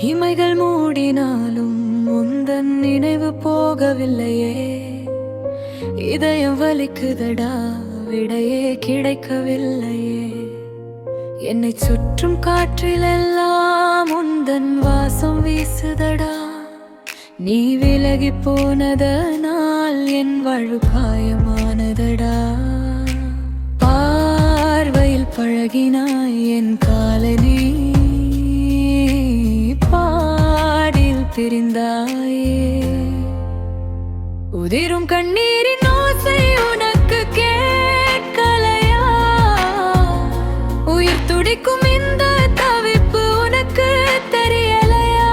இமைகள் மூடினாலும் உந்தன் நினைவு போகவில்லையே. இதயம் வலிக்குதடா, விடையே கிடைக்கவில்லையே. என்னை சுற்றும் காற்றிலெல்லாம் உந்தன் வாசம் வீசுதடா. நீ விலகி போனதனால் என் வாழ்வு காயமானதடா. பார்வையில் பழகினாய் என் காலனி, பாடில் பிரிந்தாயே. உதிரும் கண்ணீரின் ஓசை உனக்கு கேட்கலையா? உயிர் துடிக்கும் இந்த தவிப்பு உனக்கு தெரியலையா?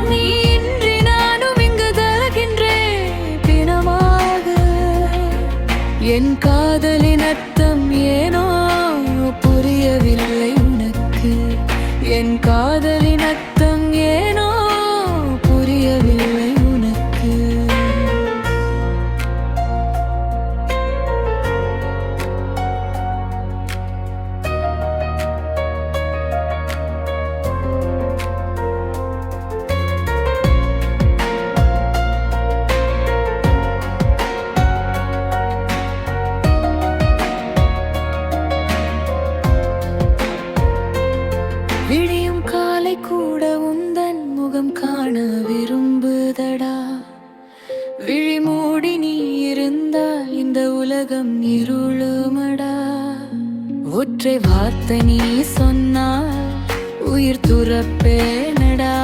நீ இன்றி நானும் இங்கு தலகின்றேன் பிணமாக. என் காதலின் அர்த்தம் ஏனோ புரியவில்லை உனக்கு. என் காதலின் அர்த்தம் ஏனோ புரியவில்லை உனக்கு. விடியும் காலை கூட உந்தன் முகம் காண விரும்புதடா. விழி மூடி நீ இருந்தால் இந்த உலகம் இருளுமடா. ஒற்றை வார்த்தை நீ சொன்னால் உயிர் துறப்பேனடா.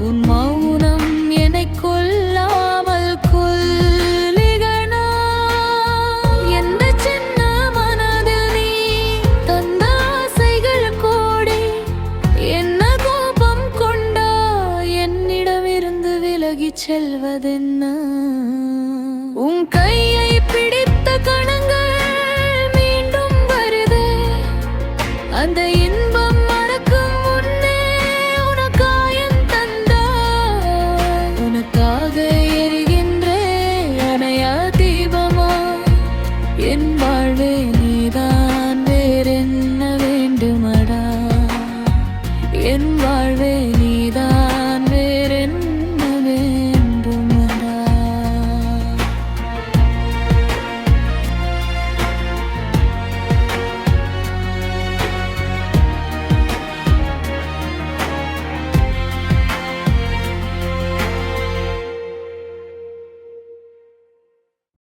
உன் மௌனம் என்னை கொல்லாமல் கொல்லிகனா. எந்த சின்ன மனதில் நீ தந்த ஆசைகள் கோடி. என்ன கோபம் கொண்டா என்னிடமிருந்து விலகிச் செல்வதென்ன? உன் கை